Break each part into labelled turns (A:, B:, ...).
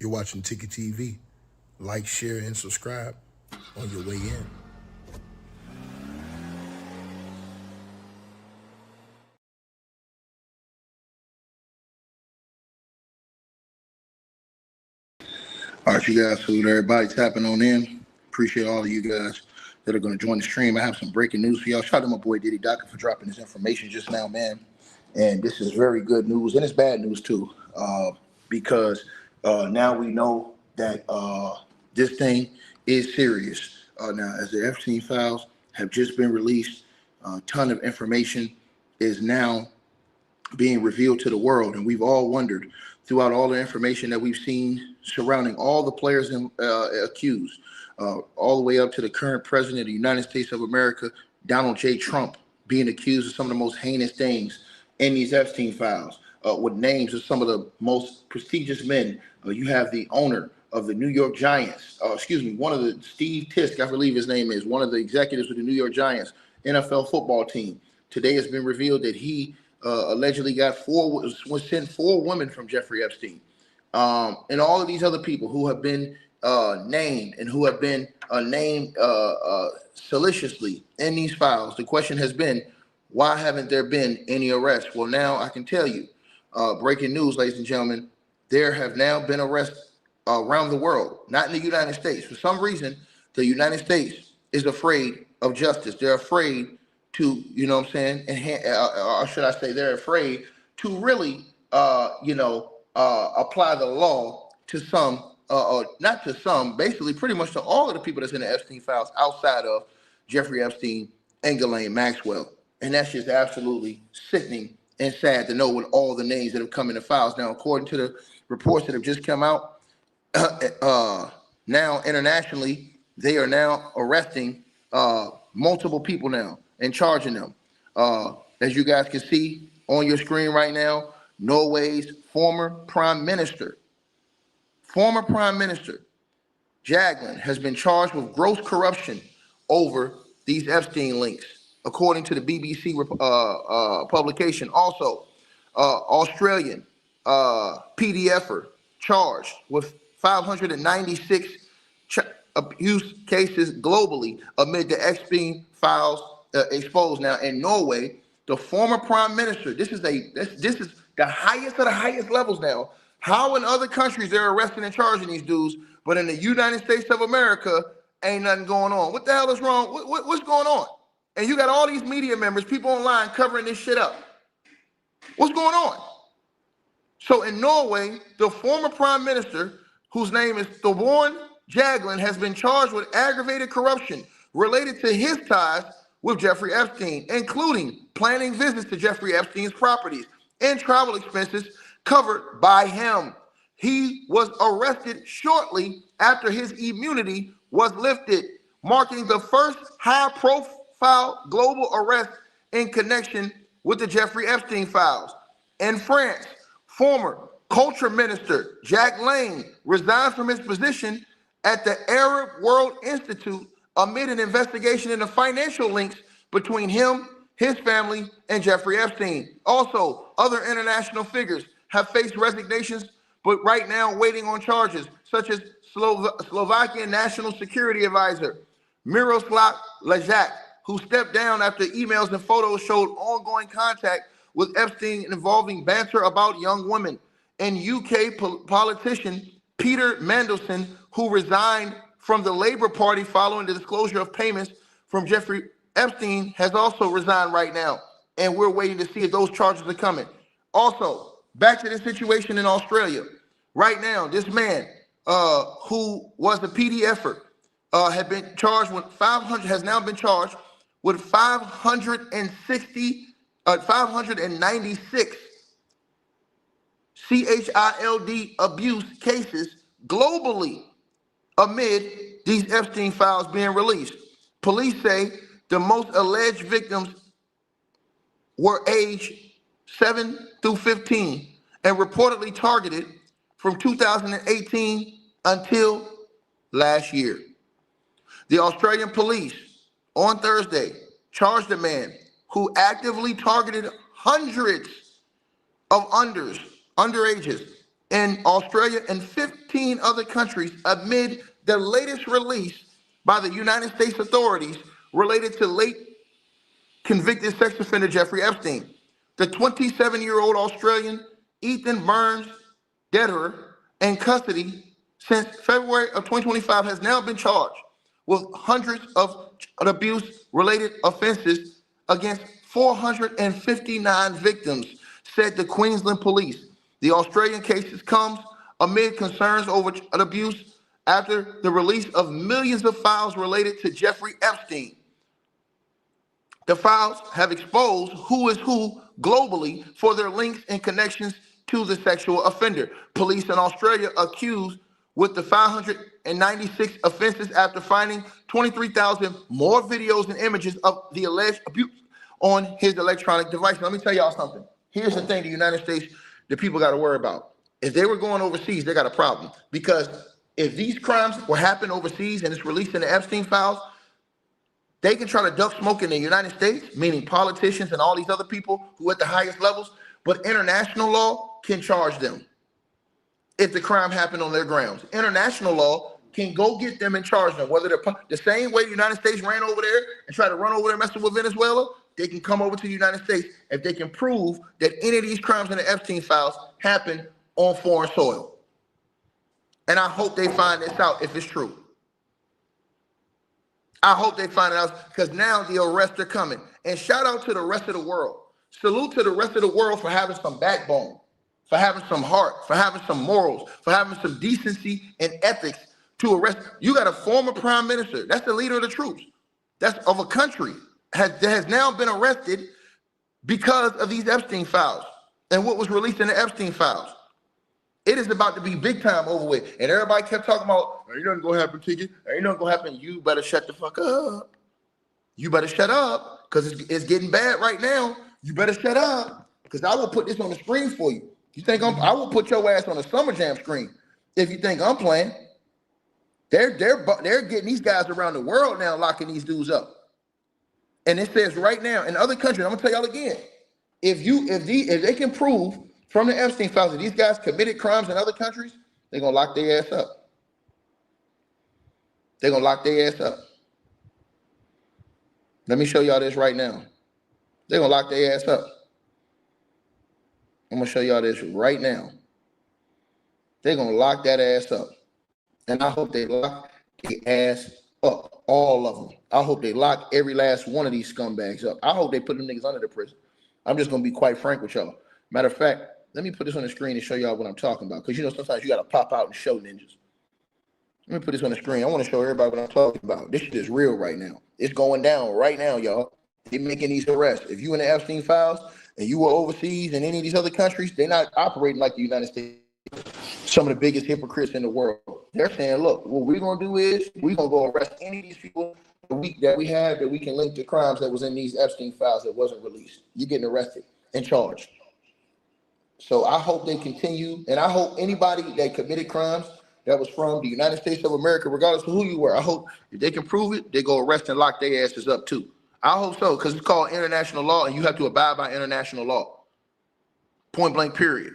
A: You're watching Ticket TV. Like, share, and subscribe on your way in.
B: All right, you guys, salute everybody tapping on in. Appreciate all of you guys that are going to join the stream. I have some breaking news for y'all. Shout out to my boy Diddy Docker for dropping this information just now, man. And this is very good news, and it's bad news too, because now we know that this thing is serious. Now, as the Epstein files have just been released, a ton of information is now being revealed to the world. And we've all wondered throughout all the information that we've seen surrounding all the players accused, all the way up to the current president of the United States of America, Donald J. Trump, being accused of some of the most heinous things in these Epstein files, with names of some of the most prestigious men. You have the owner of the New York Giants, one of the, Steve Tisk, I believe his name is, one of the executives of the New York Giants NFL football team. Today it's been revealed that he allegedly was sent 4 women from Jeffrey Epstein, and all of these other people who have been named and who have been named solicitously in these files. The question has been, why haven't there been any arrests? Well, now I can tell you, breaking news, ladies and gentlemen, there have now been arrests around the world, not in the United States. For some reason, the United States is afraid of justice. They're afraid to, you know what I'm saying, or should I say they're afraid to really, apply the law to some, or not to some, basically pretty much to all of the people that's in the Epstein files outside of Jeffrey Epstein and Ghislaine Maxwell. And that's just absolutely sickening and sad to know with all the names that have come in the files. Now, according to the reports that have just come out, now internationally, they are now arresting multiple people now and charging them. As you guys can see on your screen right now, Norway's former prime minister, Jagland, has been charged with gross corruption over these Epstein links, according to the BBC publication. Also, Australian PDFer charged with 596 abuse cases globally amid the Epstein files exposed. Now, in Norway, the former prime minister, this is the highest of the highest levels now. How in other countries they're arresting and charging these dudes, but in the United States of America, ain't nothing going on. What the hell is wrong? What's going on? And you got all these media members, people online covering this shit up. What's going on? So in Norway, the former prime minister, whose name is Thorbjørn Jagland, has been charged with aggravated corruption related to his ties with Jeffrey Epstein, including planning visits to Jeffrey Epstein's properties and travel expenses covered by him. He was arrested shortly after his immunity was lifted, marking the first high-profile global arrest in connection with the Jeffrey Epstein files. In France, former culture minister Jack Lane resigned from his position at the Arab World Institute amid an investigation into financial links between him, his family, and Jeffrey Epstein. Also, other international figures have faced resignations, but right now waiting on charges, such as Slovakian National Security Advisor Miroslav Lajak, who stepped down after emails and photos showed ongoing contact with Epstein involving banter about young women, and UK politician Peter Mandelson, who resigned from the Labour Party following the disclosure of payments from Jeffrey Epstein, has also resigned right now, and we're waiting to see if those charges are coming. Also, back to the situation in Australia. Right now, this man, who was a PDFer, had been charged with 500, has now been charged with 596 child abuse cases globally amid these Epstein files being released. Police say the most alleged victims were aged 7 through 15 and reportedly targeted from 2018 until last year. The Australian police on Thursday charged a man who actively targeted hundreds of underages in Australia and 15 other countries amid the latest release by the United States authorities related to late convicted sex offender Jeffrey Epstein. The 27-year-old Australian Ethan Burns Dederer, in custody since February of 2025, has now been charged with hundreds of abuse-related offenses against 459 victims, said the Queensland police. The Australian case comes amid concerns over abuse after the release of millions of files related to Jeffrey Epstein. The files have exposed who is who globally for their links and connections to the sexual offender. Police in Australia accused with the 596 offenses after finding 23,000 more videos and images of the alleged abuse on his electronic device. Let me tell y'all something. Here's the thing the United States, the people got to worry about. If they were going overseas, they got a problem. Because if these crimes were happening overseas and it's released in the Epstein files, they can try to duck smoke in the United States, meaning politicians and all these other people who are at the highest levels, but international law can charge them if the crime happened on their grounds. International law can go get them and charge them, whether they're the same way the United States ran over there and tried to run over there messing with Venezuela, they can come over to the United States if they can prove that any of these crimes in the Epstein files happened on foreign soil. And I hope they find this out if it's true. I hope they find it out, because now the arrests are coming. And shout out to the rest of the world. Salute to the rest of the world for having some backbone, for having some heart, for having some morals, for having some decency and ethics to arrest. You got a former prime minister. That's the leader of the troops. That's of a country that has now been arrested because of these Epstein files and what was released in the Epstein files. It is about to be big time over with. And everybody kept talking about, ain't nothing gonna happen to you. Ain't nothing gonna happen. You better shut the fuck up. You better shut up, because it's getting bad right now. You better shut up, because I will put this on the screen for you. You think I will put your ass on a Summer Jam screen if you think I'm playing. They're getting these guys around the world now, locking these dudes up. And it says right now in other countries, I'm gonna tell y'all again, if they can prove from the Epstein files that these guys committed crimes in other countries, they're gonna lock their ass up. They're gonna lock their ass up. Let me show y'all this right now. They're gonna lock their ass up. I'm gonna show y'all this right now. They're gonna lock that ass up. And I hope they lock the ass up. All of them. I hope they lock every last one of these scumbags up. I hope they put them niggas under the prison. I'm just gonna be quite frank with y'all. Matter of fact, let me put this on the screen and show y'all what I'm talking about. Because you know sometimes you gotta pop out and show ninjas. Let me put this on the screen. I want to show everybody what I'm talking about. This shit is real right now. It's going down right now, y'all. They're making these arrests. If you in the Epstein files and you were overseas in any of these other countries, they're not operating like the United States. Some of the biggest hypocrites in the world. They're saying, look, what we're going to do is we're going to go arrest any of these people that we have that we can link to crimes that was in these Epstein files that wasn't released. You're getting arrested and charged. So I hope they continue, and I hope anybody that committed crimes that was from the United States of America, regardless of who you were, I hope if they can prove it, they go arrest and lock their asses up too. I hope so, because it's called international law, and you have to abide by international law. Point blank, period.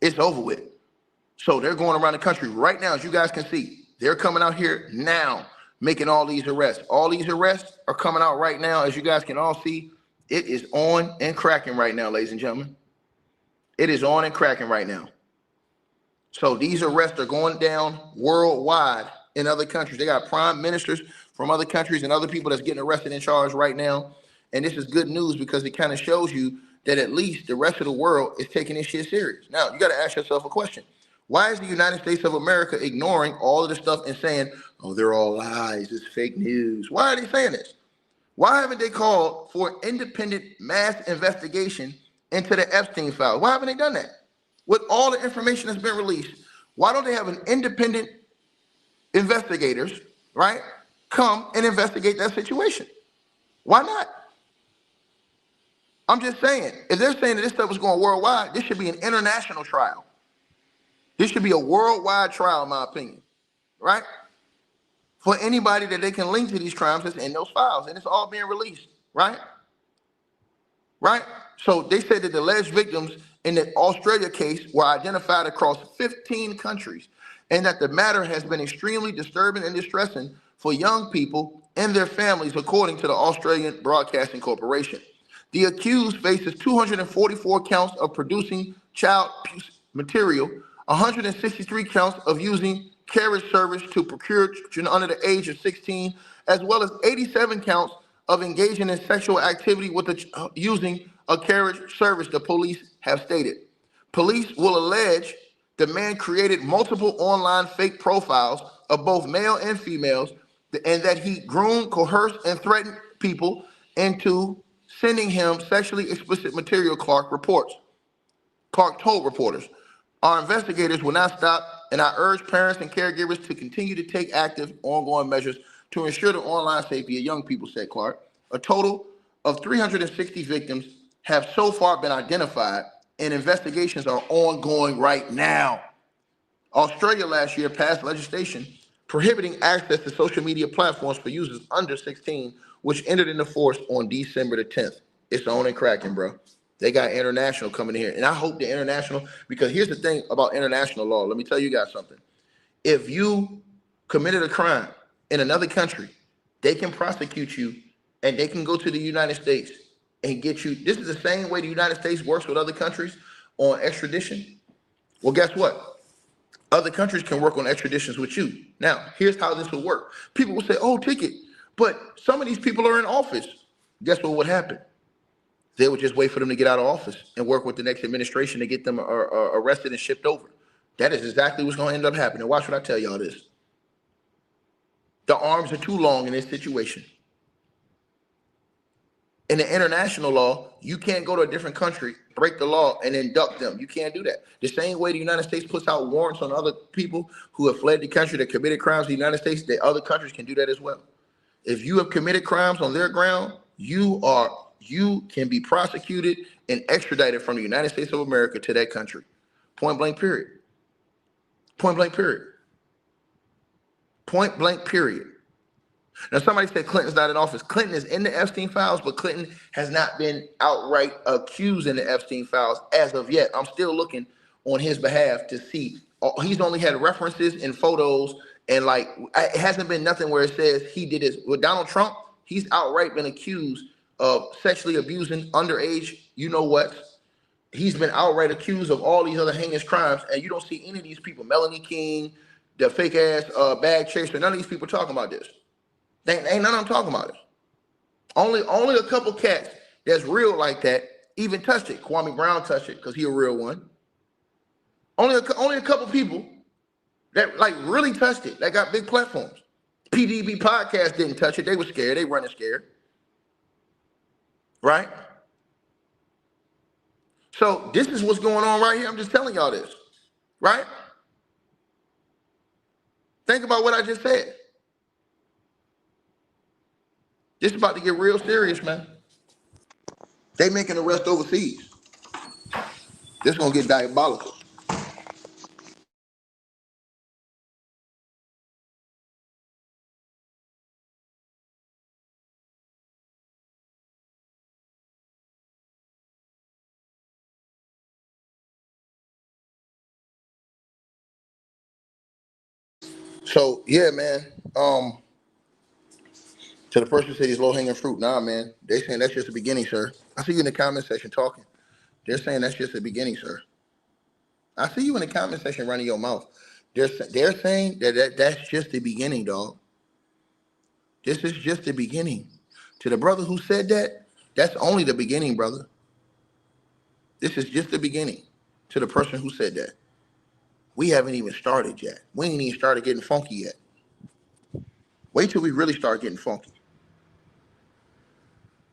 B: It's over with. So they're going around the country right now, as you guys can see. They're coming out here now, making all these arrests. All these arrests are coming out right now, as you guys can all see. It is on and cracking right now, ladies and gentlemen. It is on and cracking right now. So these arrests are going down worldwide in other countries. They got prime ministers from other countries and other people that's getting arrested and charged right now. And this is good news, because it kind of shows you that at least the rest of the world is taking this shit serious. Now, you got to ask yourself a question. Why is the United States of America ignoring all of this stuff and saying, oh, they're all lies, it's fake news? Why are they saying this? Why haven't they called for an independent mass investigation into the Epstein file? Why haven't they done that? With all the information that's been released, why don't they have an independent investigators, right, come and investigate that situation? Why not? I'm just saying, if they're saying that this stuff is going worldwide, this should be an international trial. This should be a worldwide trial, in my opinion, right? For anybody that they can link to these crimes that's in those files, and it's all being released, right? Right? So they said that the alleged victims in the Australia case were identified across 15 countries, and that the matter has been extremely disturbing and distressing for young people and their families, according to the Australian Broadcasting Corporation. The accused faces 244 counts of producing child material, 163 counts of using carriage service to procure children under the age of 16, as well as 87 counts of engaging in sexual activity with using a carriage service, the police have stated. Police will allege the man created multiple online fake profiles of both male and females, and that he groomed, coerced, and threatened people into sending him sexually explicit material, Clark told reporters. Our investigators will not stop, and I urge parents and caregivers to continue to take active, ongoing measures to ensure the online safety of young people, said Clark. A total of 360 victims have so far been identified, and investigations are ongoing right now. Australia last year passed legislation prohibiting access to social media platforms for users under 16, which entered into force on December the 10th. It's on and cracking, bro. They got international coming here. And I hope the international, because here's the thing about international law. Let me tell you guys something. If you committed a crime in another country, they can prosecute you and they can go to the United States and get you. This is the same way the United States works with other countries on extradition. Well, guess what? Other countries can work on extraditions with you. Now, here's how this will work. People will say, oh, Ticket, but some of these people are in office. Guess what would happen? They would just wait for them to get out of office and work with the next administration to get them arrested and shipped over. That is exactly what's going to end up happening. Why should I tell y'all this? The arms are too long in this situation. In the international law, you can't go to a different country, break the law, and then duck them. You can't do that. The same way the United States puts out warrants on other people who have fled the country that committed crimes in the United States, the other countries can do that as well. If you have committed crimes on their ground, you can be prosecuted and extradited from the United States of America to that country. Point blank, period. Point blank, period. Point blank, period. Now, somebody said Clinton's not in office. Clinton is in the Epstein files, but Clinton has not been outright accused in the Epstein files as of yet. I'm still looking on his behalf to see. He's only had references and photos, and like it hasn't been nothing where it says he did this. With Donald Trump, he's outright been accused of sexually abusing underage, you know what? He's been outright accused of all these other heinous crimes, and you don't see any of these people, Melanie King, the fake ass bag chaser, none of these people talking about this. Ain't none of them talking about it. Only a couple cats that's real like that even touched it. Kwame Brown touched it because he a real one. Only a couple people that like really touched it, that got big platforms. PDB podcast didn't touch it. They were scared. They running scared. Right? So this is what's going on right here. I'm just telling y'all this. Right? Think about what I just said. This is about to get real serious, man. They making arrests overseas. This is gonna get diabolical. So yeah, man. To the person who said he's low hanging fruit, nah, man. They saying that's just the beginning, sir. I see you in the comment section talking. They're saying that's just the beginning, sir. I see you in the comment section running your mouth. They're saying that's just the beginning, dog. This is just the beginning. To the brother who said that, that's only the beginning, brother. This is just the beginning. To the person who said that. We haven't even started yet. We ain't even started getting funky yet. Wait till we really start getting funky.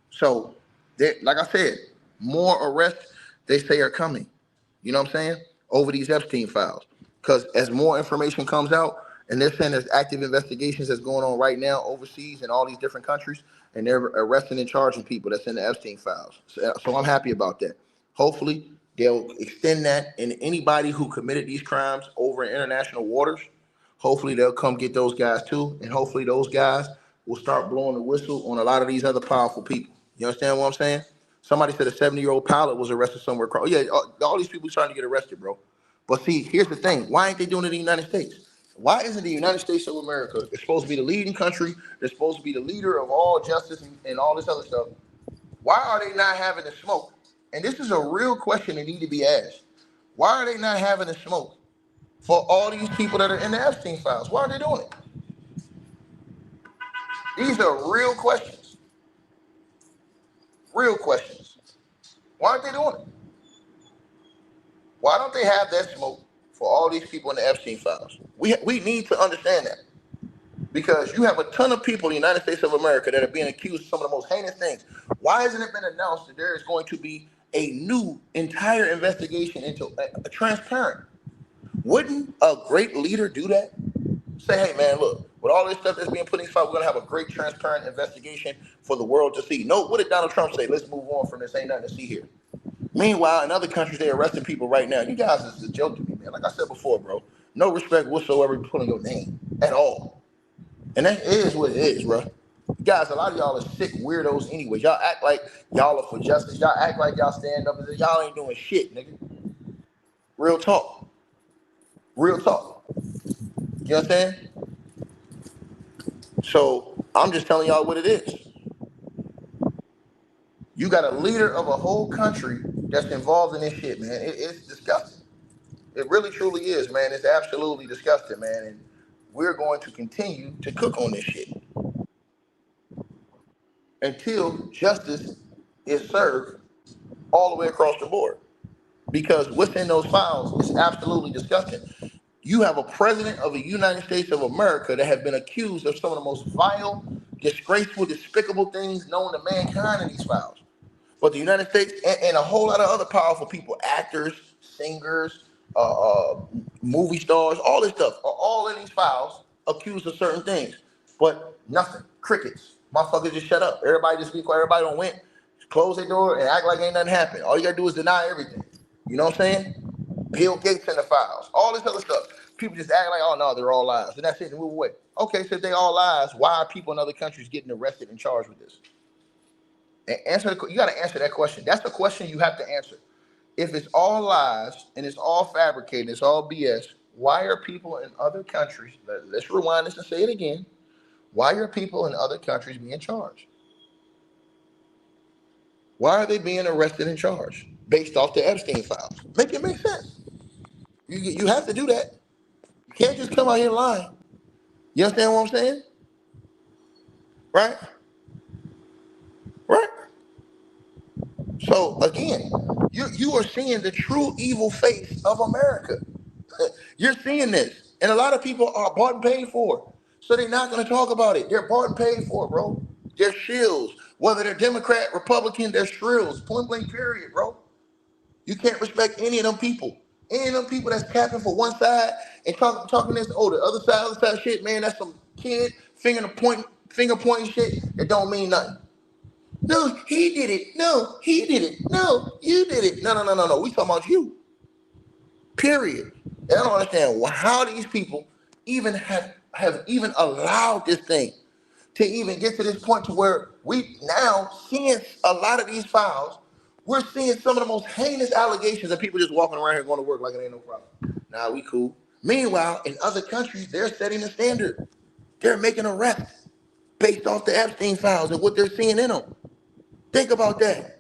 B: So, like I said, more arrests, they say, are coming. You know what I'm saying? Over these Epstein files. Because as more information comes out, and they're saying there's active investigations that's going on right now overseas in all these different countries, and they're arresting and charging people that's in the Epstein files. So I'm happy about that. Hopefully, they'll extend that, and anybody who committed these crimes over in international waters, hopefully they'll come get those guys too, and hopefully those guys will start blowing the whistle on a lot of these other powerful people. You understand what I'm saying? Somebody said a 70-year-old pilot was arrested somewhere across. Yeah, all these people trying to get arrested, bro. But see, here's the thing. Why ain't they doing it in the United States? Why isn't the United States of America? It's supposed to be the leading country. They're supposed to be the leader of all justice and all this other stuff. Why are they not having the smoke? And this is a real question that need to be asked. Why are they not having the smoke for all these people that are in the Epstein files? Why are they doing it? These are real questions. Real questions. Why aren't they doing it? Why don't they have that smoke for all these people in the Epstein files? We need to understand that. Because you have a ton of people in the United States of America that are being accused of some of the most heinous things. Why hasn't it been announced that there is going to be a new entire investigation into a transparent? Wouldn't a great leader do that? Say, hey man, look, with all this stuff that's being put in these files, we're gonna have a great transparent investigation for the world to see. No, what did Donald Trump say? Let's move on from this. Ain't nothing to see here. Meanwhile, in other countries, they're arresting people right now. You guys is a joke to me, man. Like I said before, bro, no respect whatsoever put on your name at all. And that is what it is, bro. Guys, a lot of y'all are sick weirdos anyways. Y'all act like y'all are for justice. Y'all act like y'all stand up and y'all ain't doing shit, nigga. Real talk. Real talk. You understand? So I'm just telling y'all what it is. You got a leader of a whole country that's involved in this shit, man. It's disgusting. It really truly is, man. It's absolutely disgusting, man. And we're going to continue to cook on this shit until justice is served all the way across the board. Because what's in those files is absolutely disgusting. You have a president of the United States of America that have been accused of some of the most vile, disgraceful, despicable things known to mankind in these files. But the United States and a whole lot of other powerful people, actors, singers, movie stars, all this stuff, are all in these files accused of certain things. But nothing. Crickets. Motherfuckers just shut up. Everybody just be quiet. Everybody don't win. Close their door and act like ain't nothing happened. All you gotta do is deny everything. You know what I'm saying? Bill Gates in the files. All this other stuff. People just act like, oh no, they're all lies. And that's it, and move away. Okay, so if they all lies, why are people in other countries getting arrested and charged with this? You got to answer that question. That's the question you have to answer. If it's all lies and it's all fabricated, it's all BS, why are people in other countries, let's rewind this and say it again, why are people in other countries being charged? Why are they being arrested and charged based off the Epstein files? Make it make sense. You have to do that. You can't just come out here lying. You understand what I'm saying? Right? Right? So again, you are seeing the true evil face of America. You're seeing this. And a lot of people are bought and paid for. So they're not going to talk about it. They're bought and paid for, bro. They're shills. Whether they're Democrat, Republican, they're shrills. Point blank period, bro. You can't respect any of them people. Any of them people that's capping for one side and talking this, oh, the other side shit, man, that's some kid finger pointing shit that don't mean nothing. No, he did it. No, he did it. No, you did it. No. We talking about you. Period. And I don't understand how these people even have even allowed this thing to even get to this point to where we now seeing a lot of these files, we're seeing some of the most heinous allegations of people just walking around here going to work like it ain't no problem. Nah, we cool. Meanwhile, in other countries, they're setting the standard. They're making arrests based off the Epstein files and what they're seeing in them. Think about that.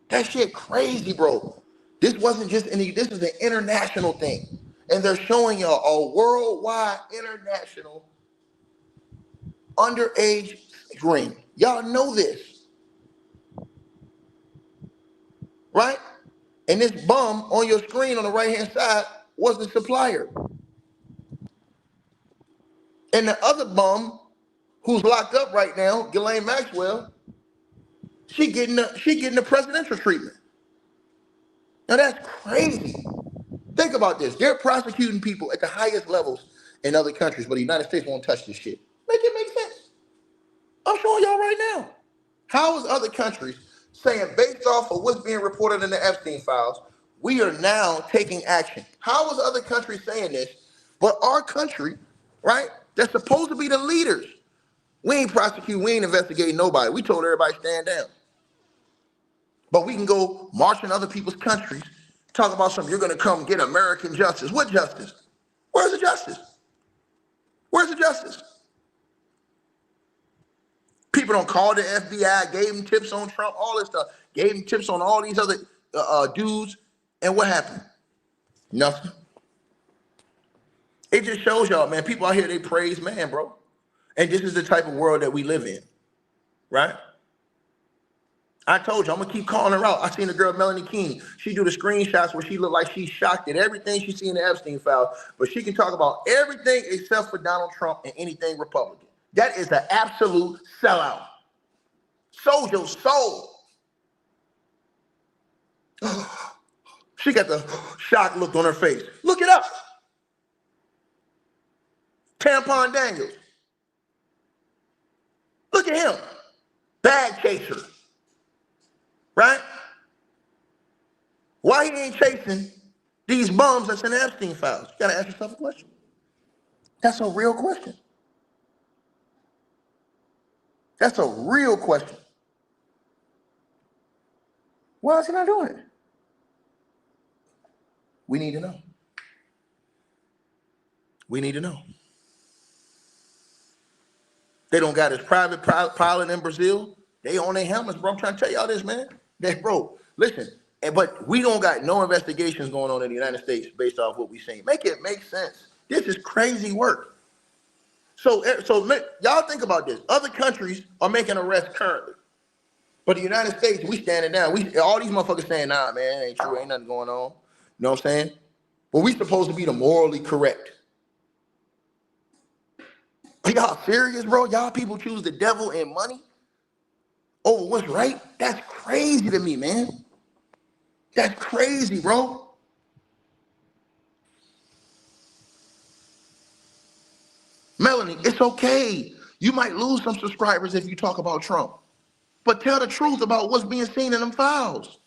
B: That shit crazy, bro. This wasn't just this is an international thing. And they're showing y'all a worldwide international underage ring. Y'all know this. Right? And this bum on your screen on the right-hand side was the supplier. And the other bum who's locked up right now, Ghislaine Maxwell, she getting the presidential treatment. Now that's crazy. Think about this. They're prosecuting people at the highest levels in other countries, but the United States won't touch this shit. Make it make sense. I'm showing y'all right now. How is other countries saying, based off of what's being reported in the Epstein files, we are now taking action? How is other countries saying this, but our country, right, that's supposed to be the leaders, we ain't prosecuting, we ain't investigating nobody. We told everybody stand down. But we can go march in other people's countries, talk about something, you're going to come get American justice. What justice? Where's the justice? Where's the justice? People don't call the FBI, gave him tips on Trump, all this stuff, gave him tips on all these other dudes. And what happened? Nothing. It just shows y'all, man, people out here, they praise man, bro. And this is the type of world that we live in, right? I told you, I'm going to keep calling her out. I seen the girl, Melanie King. She do the screenshots where she look like she's shocked at everything she see in the Epstein file, but she can talk about everything except for Donald Trump and anything Republican. That is an absolute sellout. Sold your soul. She got the shock look on her face. Look it up. Tampon Daniels. Look at him. Bag chaser. Right? Why he ain't chasing these bums that's in the Epstein files? You gotta ask yourself a question. That's a real question. That's a real question. Why is he not doing it? We need to know. We need to know. They don't got his private pilot in Brazil. They on their helmets, bro. I'm trying to tell y'all this, man. Bro, listen. But we don't got no investigations going on in the United States based off what we seen. Make it make sense. This is crazy work. So y'all think about this. Other countries are making arrests currently. But the United States, we standing down. All these motherfuckers saying, nah, man, ain't true. Ain't nothing going on. You know what I'm saying? But we supposed to be the morally correct. Are y'all serious, bro? Y'all people choose the devil and money over what's right? That's crazy to me, man. That's crazy, bro. Melanie, it's okay. You might lose some subscribers if you talk about Trump. But tell the truth about what's being seen in them files.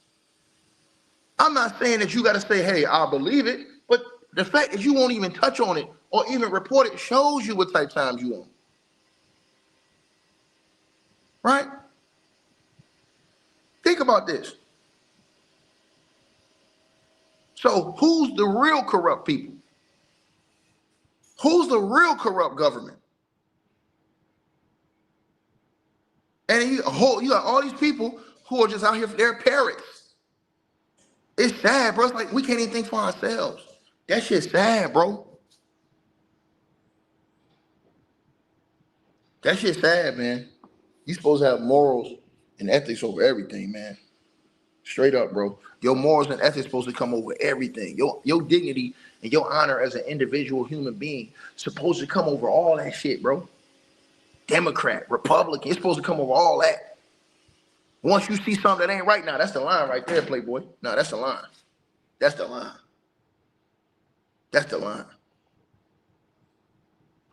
B: I'm not saying that you got to say, hey, I believe it. But the fact that you won't even touch on it or even report it shows you what type of times you on. Right? Think about this. So who's the real corrupt people? Who's the real corrupt government? And you got all these people who are just out here, they're parrots. It's sad, bro. It's like we can't even think for ourselves. That shit's sad, bro. That shit's sad, man. You supposed to have morals and ethics over everything, man. Straight up, bro. Your morals and ethics supposed to come over everything. Your dignity and your honor as an individual human being supposed to come over all that shit, bro. Democrat, Republican, it's supposed to come over all that. Once you see something that ain't right now, that's the line right there, Playboy. No, that's the line. That's the line. That's the line.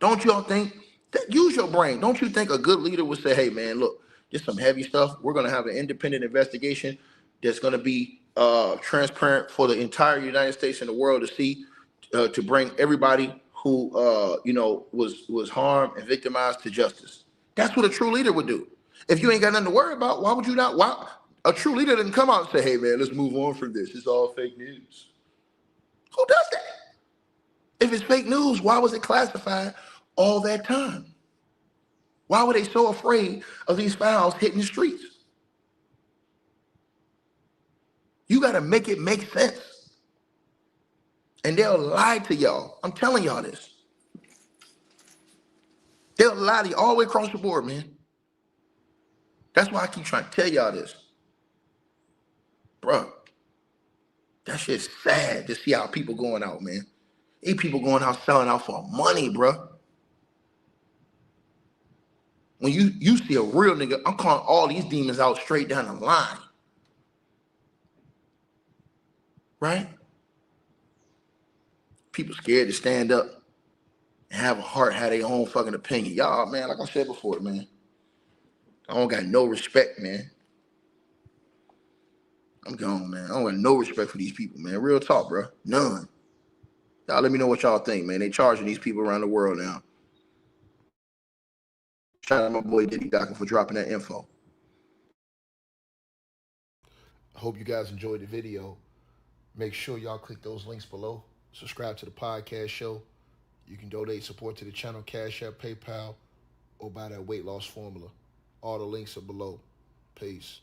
B: Don't y'all think, use your brain. Don't you think a good leader would say, hey, man, look, this is some heavy stuff. We're going to have an independent investigation that's going to be transparent for the entire United States and the world to see, to bring everybody who, was harmed and victimized to justice. That's what a true leader would do. If you ain't got nothing to worry about, why would you not? Why? A true leader didn't come out and say, hey, man, let's move on from this. It's all fake news. Who does that? If it's fake news, why was it classified all that time? Why were they so afraid of these files hitting the streets? You got to make it make sense. And they'll lie to y'all. I'm telling y'all this. They'll lie to you all the way across the board, man. That's why I keep trying to tell y'all this. Bruh, that shit's sad to see how people going out, man. These people going out selling out for money, bruh. When you see a real nigga, I'm calling all these demons out straight down the line. Right? People scared to stand up and have a heart, have their own fucking opinion. Y'all, man, like I said before, man, I don't got no respect, man. I'm gone, man. I don't got no respect for these people, man. Real talk, bro. None. Y'all let me know what y'all think, man. They charging these people around the world now. Shout out my boy Diddy Dockin for dropping that info.
A: I hope you guys enjoyed the video. Make sure y'all click those links below. Subscribe to the podcast show. You can donate support to the channel, Cash App, PayPal, or buy that weight loss formula. All the links are below. Peace.